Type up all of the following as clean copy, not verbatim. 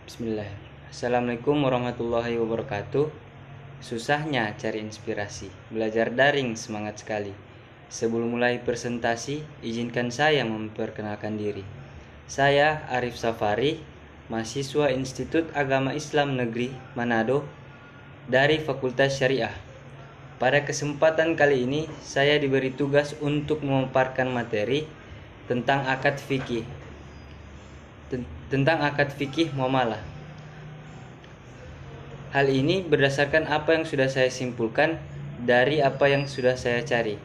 Bismillah. Assalamualaikum warahmatullahi wabarakatuh. Susahnya cari inspirasi. Belajar daring semangat sekali. Sebelum mulai presentasi, izinkan saya memperkenalkan diri. Saya Arif Safari, mahasiswa Institut Agama Islam Negeri Manado dari Fakultas Syariah. Pada kesempatan kali ini, saya diberi tugas untuk memaparkan materi tentang akad fikih. Muamalah. Hal ini berdasarkan apa yang sudah saya simpulkan dari apa yang sudah saya cari.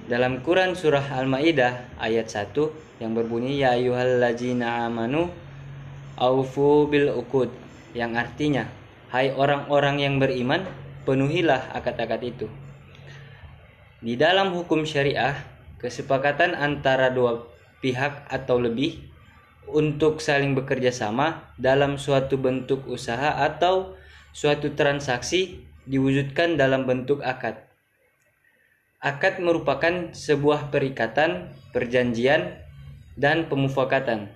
Dalam Quran surah Al-Maidah ayat 1 yang berbunyi ya ayyuhallazina amanu aufu bil uqud, yang artinya hai orang-orang yang beriman, penuhilah akad-akad itu. Di dalam hukum syariah, kesepakatan antara dua pihak atau lebih untuk saling bekerja sama dalam suatu bentuk usaha atau suatu transaksi diwujudkan dalam bentuk akad. Akad merupakan sebuah perikatan, perjanjian, dan pemufakatan.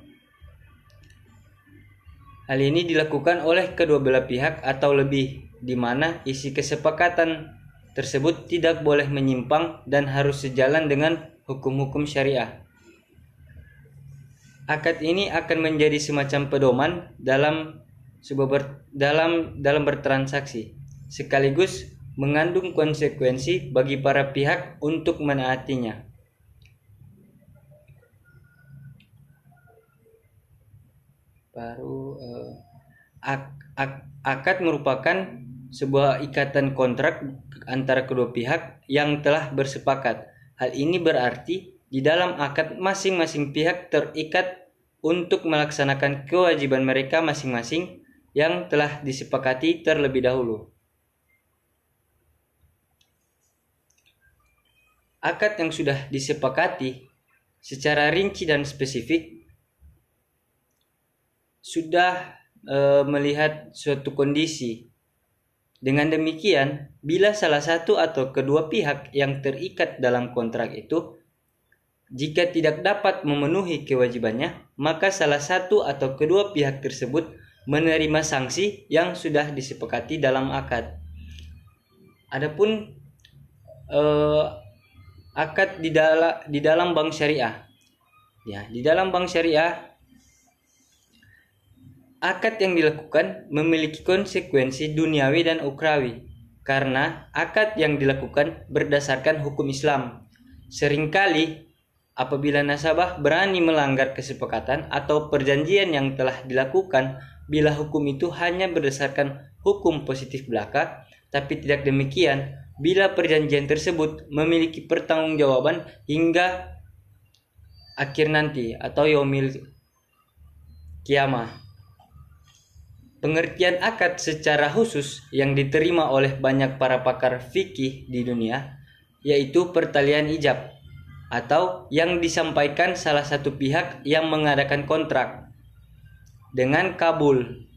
Hal ini dilakukan oleh kedua belah pihak atau lebih, di mana isi kesepakatan tersebut tidak boleh menyimpang dan harus sejalan dengan hukum-hukum syariah. Akad ini akan menjadi semacam pedoman dalam bertransaksi, sekaligus mengandung konsekuensi bagi para pihak untuk menaatinya. Akad merupakan sebuah ikatan kontrak antara kedua pihak yang telah bersepakat. Hal ini berarti di dalam akad masing-masing pihak terikat untuk melaksanakan kewajiban mereka masing-masing yang telah disepakati terlebih dahulu. Akad yang sudah disepakati secara rinci dan spesifik sudah melihat suatu kondisi. Dengan demikian, bila salah satu atau kedua pihak yang terikat dalam kontrak itu jika tidak dapat memenuhi kewajibannya, maka salah satu atau kedua pihak tersebut menerima sanksi yang sudah disepakati dalam akad. Adapun akad di dalam bank syariah. Ya, di dalam bank syariah, akad yang dilakukan memiliki konsekuensi duniawi dan ukrawi karena akad yang dilakukan berdasarkan hukum Islam. Seringkali apabila nasabah berani melanggar kesepakatan atau perjanjian yang telah dilakukan, bila hukum itu hanya berdasarkan hukum positif belaka, tapi tidak demikian bila perjanjian tersebut memiliki pertanggungjawaban hingga akhir nanti atau yaumil kiamah. Pengertian akad secara khusus yang diterima oleh banyak para pakar fikih di dunia yaitu pertalian ijab, atau yang disampaikan salah satu pihak yang mengadakan kontrak dengan kabul.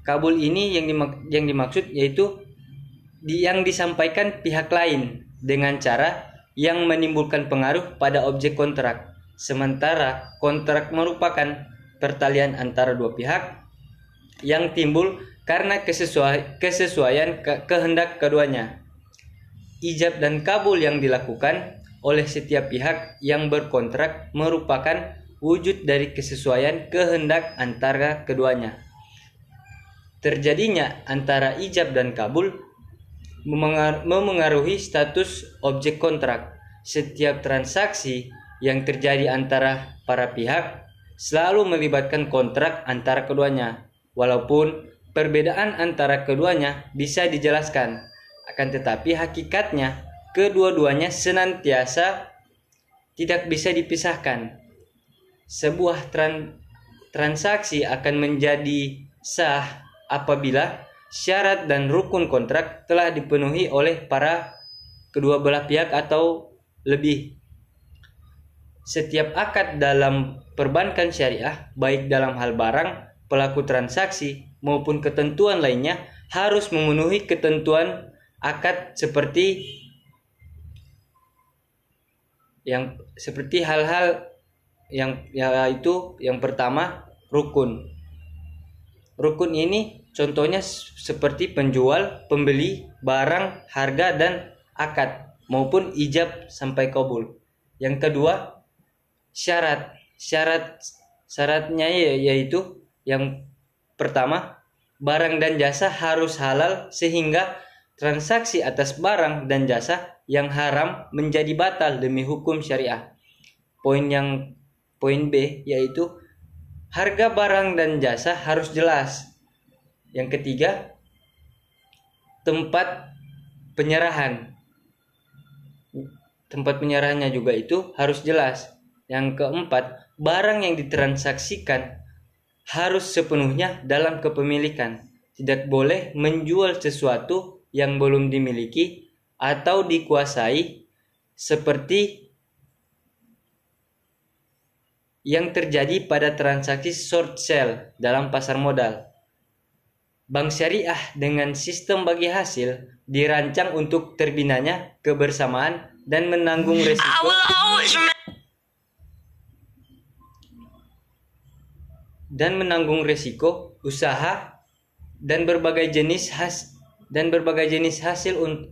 Kabul ini yang dimaksud yaitu yang disampaikan pihak lain dengan cara yang menimbulkan pengaruh pada objek kontrak, sementara kontrak merupakan pertalian antara dua pihak yang timbul karena kesesuaian kehendak keduanya. Ijab dan kabul yang dilakukan oleh setiap pihak yang berkontrak merupakan wujud dari kesesuaian kehendak antara keduanya. Terjadinya antara ijab dan kabul memengaruhi status objek kontrak. Setiap transaksi yang terjadi antara para pihak selalu melibatkan kontrak antara keduanya, walaupun perbedaan antara keduanya bisa dijelaskan. Akan tetapi hakikatnya kedua-duanya senantiasa tidak bisa dipisahkan. Sebuah transaksi akan menjadi sah apabila syarat dan rukun kontrak telah dipenuhi oleh para kedua belah pihak atau lebih. Setiap akad dalam perbankan syariah, baik dalam hal barang, pelaku transaksi maupun ketentuan lainnya, harus memenuhi ketentuan akad seperti hal-hal yang yaitu yang pertama rukun. Rukun ini contohnya seperti penjual, pembeli, barang, harga, dan akad maupun ijab sampai kabul. Yang kedua, syaratnya yaitu yang pertama, barang dan jasa harus halal sehingga transaksi atas barang dan jasa yang haram menjadi batal demi hukum syariah. Poin B yaitu harga barang dan jasa harus jelas. Yang ketiga, tempat penyerahan. Tempat penyerahannya juga itu harus jelas. Yang keempat, barang yang ditransaksikan harus sepenuhnya dalam kepemilikan. Tidak boleh menjual sesuatu yang belum dimiliki atau dikuasai, seperti yang terjadi pada transaksi short sale dalam pasar modal. Bank syariah dengan sistem bagi hasil dirancang untuk terbinanya kebersamaan dan menanggung resiko usaha dan berbagai jenis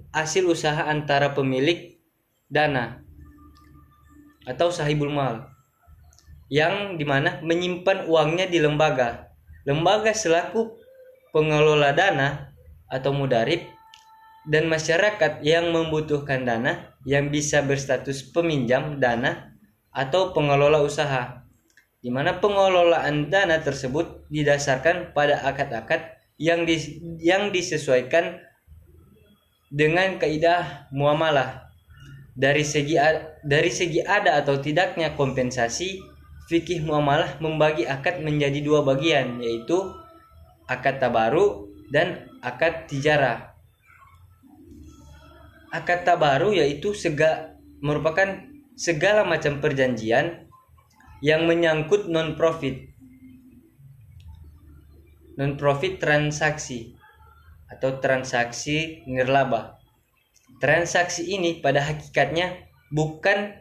hasil usaha antara pemilik dana atau sahibul mal, yang dimana menyimpan uangnya di lembaga selaku pengelola dana atau mudarib, dan masyarakat yang membutuhkan dana yang bisa berstatus peminjam dana atau pengelola usaha, di mana pengelolaan dana tersebut didasarkan pada akad-akad yang disesuaikan dengan kaidah muamalah. Dari segi ada atau tidaknya kompensasi, fikih muamalah membagi akad menjadi dua bagian, yaitu akad tabaru dan akad tijarah. Akad tabaru yaitu merupakan segala macam perjanjian yang menyangkut non-profit transaksi atau transaksi nirlaba. Transaksi ini pada hakikatnya bukan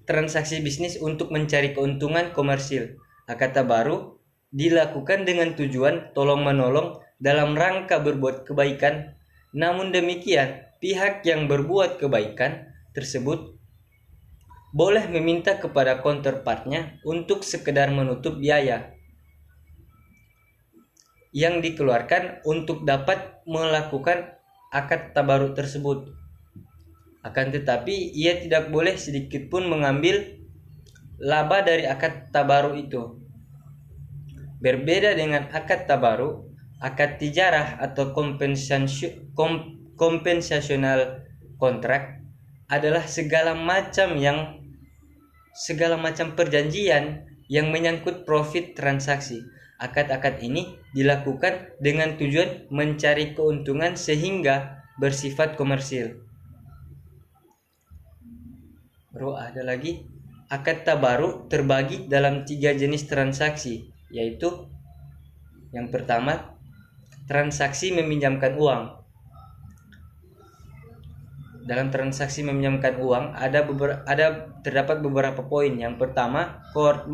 transaksi bisnis untuk mencari keuntungan komersil. Akad tabaru dilakukan dengan tujuan tolong-menolong dalam rangka berbuat kebaikan. Namun demikian, pihak yang berbuat kebaikan tersebut boleh meminta kepada counterpartnya untuk sekedar menutup biaya yang dikeluarkan untuk dapat melakukan akad tabaru tersebut. Akan tetapi ia tidak boleh sedikit pun mengambil laba dari akad tabaru itu. Berbeda dengan akad tabaru, akad tijarah atau kompensasional kontrak adalah segala macam perjanjian yang menyangkut profit transaksi. Akad-akad ini dilakukan dengan tujuan mencari keuntungan sehingga bersifat komersil. Ada lagi, akad tabaru terbagi dalam 3 jenis transaksi, yaitu yang pertama, transaksi meminjamkan uang. Dalam transaksi meminjamkan uang terdapat beberapa poin. Yang pertama, qard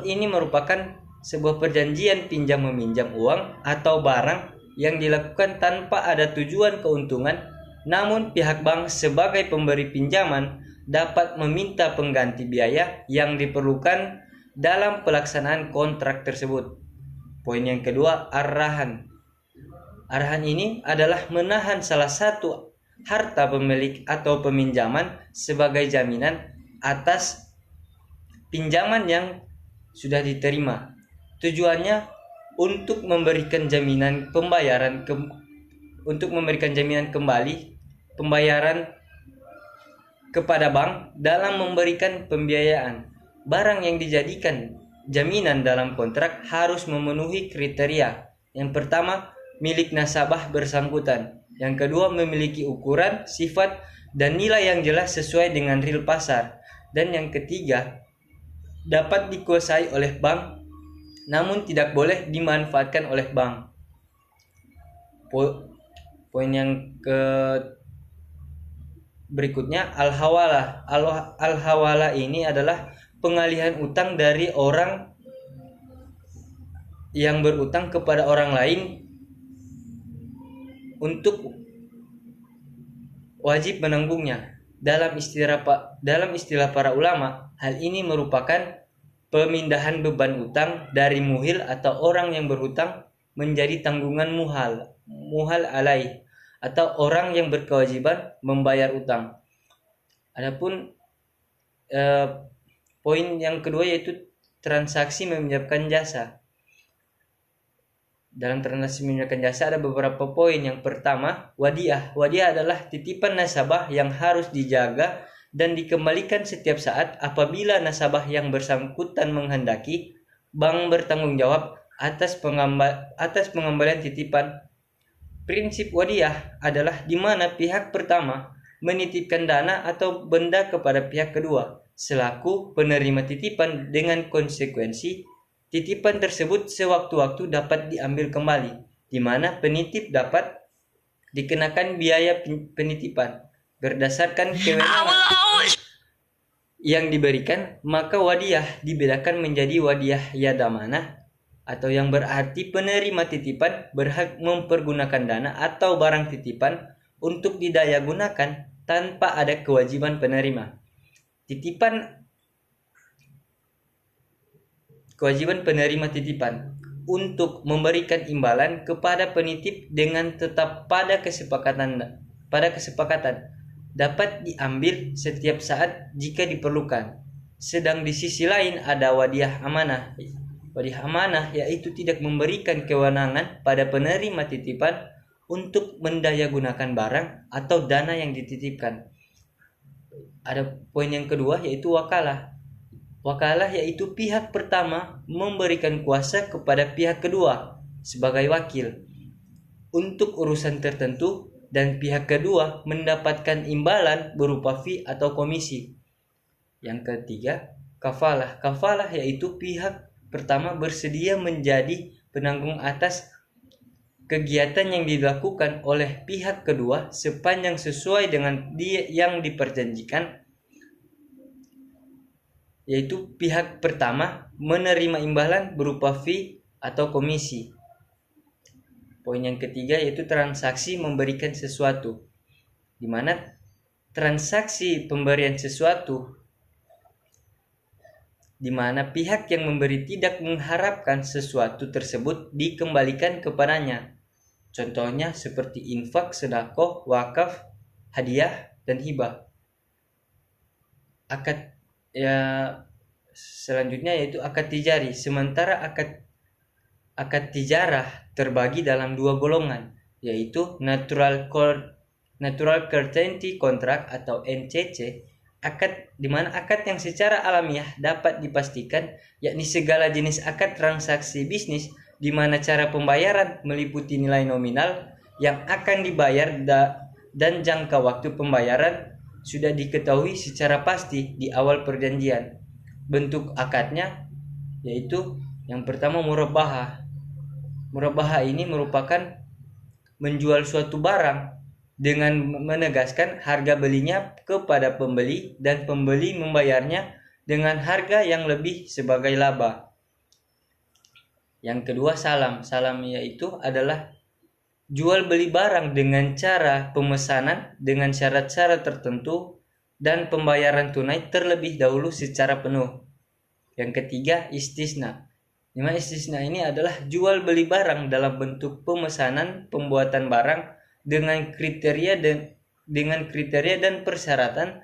ini merupakan sebuah perjanjian pinjam meminjam uang atau barang yang dilakukan tanpa ada tujuan keuntungan, namun pihak bank sebagai pemberi pinjaman dapat meminta pengganti biaya yang diperlukan dalam pelaksanaan kontrak tersebut. Poin yang kedua, arahan. Arahan ini adalah menahan salah satu harta pemilik atau peminjaman sebagai jaminan atas pinjaman yang sudah diterima. Tujuannya untuk memberikan jaminan pembayaran pembayaran kepada bank dalam memberikan pembiayaan. Barang yang dijadikan jaminan dalam kontrak harus memenuhi kriteria. Yang pertama, milik nasabah bersangkutan. Yang kedua, memiliki ukuran, sifat, dan nilai yang jelas sesuai dengan real pasar. Dan yang ketiga, dapat dikuasai oleh bank namun tidak boleh dimanfaatkan oleh bank. Poin yang berikutnya, al-hawalah. Al-hawalah ini adalah pengalihan utang dari orang yang berutang kepada orang lain untuk wajib menanggungnya. Dalam istilah para ulama, hal ini merupakan pemindahan beban utang dari muhil atau orang yang berhutang menjadi tanggungan muhal alaih, atau orang yang berkewajiban membayar utang. Adapun poin yang kedua yaitu transaksi meminjamkan jasa. Dalam transaksi meminjamkan jasa ada beberapa poin. Yang pertama, wadiah. Wadiah adalah titipan nasabah yang harus dijaga dan dikembalikan setiap saat apabila nasabah yang bersangkutan menghendaki bank bertanggung jawab atas pengembalian titipan. Prinsip wadiah adalah di mana pihak pertama menitipkan dana atau benda kepada pihak kedua selaku penerima titipan, dengan konsekuensi titipan tersebut sewaktu-waktu dapat diambil kembali, di mana penitip dapat dikenakan biaya penitipan berdasarkan kewenangan yang diberikan. Maka wadiah dibedakan menjadi wadiah yadamanah, atau yang berarti penerima titipan berhak mempergunakan dana atau barang titipan untuk didaya gunakan tanpa ada kewajiban penerima. Kewajiban penerima titipan untuk memberikan imbalan kepada penitip dengan tetap pada kesepakatan dapat diambil setiap saat jika diperlukan. Sedang di sisi lain ada wadiah amanah. Wadiah amanah yaitu tidak memberikan kewenangan pada penerima titipan untuk mendaya gunakan barang atau dana yang dititipkan. Ada poin yang kedua yaitu wakalah. Wakalah yaitu pihak pertama memberikan kuasa kepada pihak kedua sebagai wakil untuk urusan tertentu, dan pihak kedua mendapatkan imbalan berupa fee atau komisi. Yang ketiga, kafalah. Kafalah yaitu pihak pertama bersedia menjadi penanggung atas kegiatan yang dilakukan oleh pihak kedua sepanjang sesuai dengan yang diperjanjikan, yaitu pihak pertama menerima imbalan berupa fee atau komisi. Poin yang ketiga yaitu transaksi memberikan sesuatu, di mana transaksi pemberian sesuatu di mana pihak yang memberi tidak mengharapkan sesuatu tersebut dikembalikan kepadanya. Contohnya seperti infak, sedekah, wakaf, hadiah, dan hibah. Akad selanjutnya yaitu akad tijari. Sementara akad tijarah terbagi dalam dua golongan, yaitu natural certainty contract atau NCC, di mana akad yang secara alamiah dapat dipastikan, yakni segala jenis akad transaksi bisnis di mana cara pembayaran meliputi nilai nominal yang akan dibayar dan jangka waktu pembayaran sudah diketahui secara pasti di awal perjanjian. Bentuk akadnya yaitu yang pertama murabahah. Murabahah ini merupakan menjual suatu barang dengan menegaskan harga belinya kepada pembeli dan pembeli membayarnya dengan harga yang lebih sebagai laba. Yang kedua salam. Salam yaitu adalah jual beli barang dengan cara pemesanan dengan syarat-syarat tertentu dan pembayaran tunai terlebih dahulu secara penuh. Yang ketiga istisna. Dimana istisna ini adalah jual beli barang dalam bentuk pemesanan pembuatan barang dengan kriteria dan persyaratan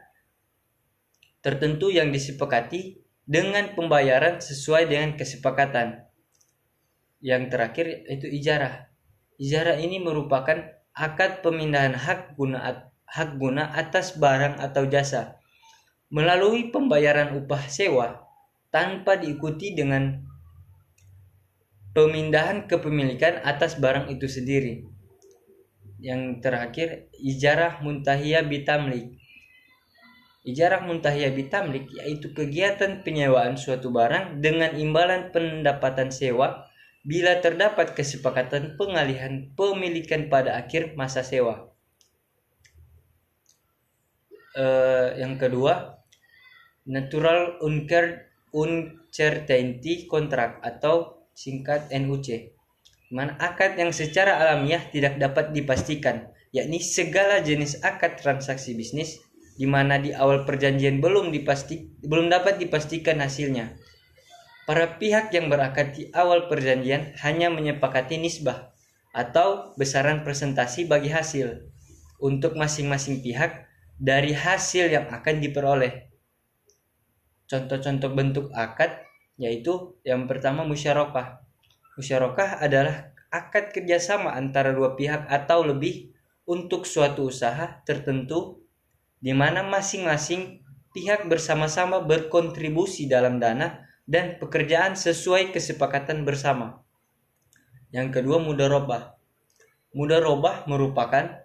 tertentu yang disepakati dengan pembayaran sesuai dengan kesepakatan. Yang terakhir itu ijarah. Ijarah ini merupakan akad pemindahan hak guna atas barang atau jasa melalui pembayaran upah sewa tanpa diikuti dengan pemindahan kepemilikan atas barang itu sendiri. Yang terakhir, ijarah muntahiyah bitamlik. Ijarah muntahiyah bitamlik yaitu kegiatan penyewaan suatu barang dengan imbalan pendapatan sewa bila terdapat kesepakatan pengalihan pemilikan pada akhir masa sewa. Yang kedua, natural uncertainty contract atau singkat NUC, mana akad yang secara alamiah tidak dapat dipastikan, yakni segala jenis akad transaksi bisnis di mana di awal perjanjian belum dapat dipastikan hasilnya. Para pihak yang berakad di awal perjanjian hanya menyepakati nisbah atau besaran presentasi bagi hasil untuk masing-masing pihak dari hasil yang akan diperoleh. Contoh-contoh bentuk akad yaitu yang pertama musyarakah. Musyarakah adalah akad kerjasama antara dua pihak atau lebih untuk suatu usaha tertentu di mana masing-masing pihak bersama-sama berkontribusi dalam dana dan pekerjaan sesuai kesepakatan bersama. Yang kedua mudharabah. Mudharabah merupakan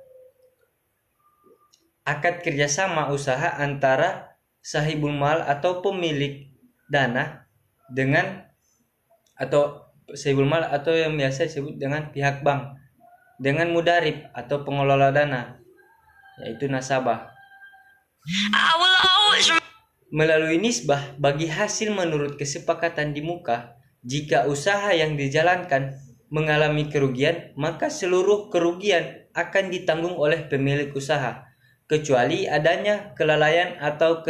akad kerjasama usaha antara sahibul mal atau pemilik dana dengan atau sahibul mal atau yang biasa disebut dengan pihak bank dengan mudarib atau pengelola dana yaitu nasabah. Melalui nisbah bagi hasil menurut kesepakatan di muka, jika usaha yang dijalankan mengalami kerugian, maka seluruh kerugian akan ditanggung oleh pemilik usaha, kecuali adanya kelalaian atau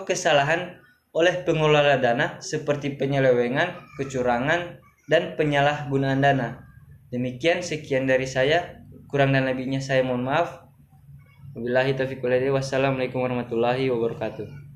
kesalahan oleh pengelola dana seperti penyelewengan, kecurangan, dan penyalahgunaan dana. Demikian sekian dari saya, kurang dan lebihnya saya mohon maaf. Wabillahi taufiq wal hidayah. Wassalamualaikum warahmatullahi wabarakatuh.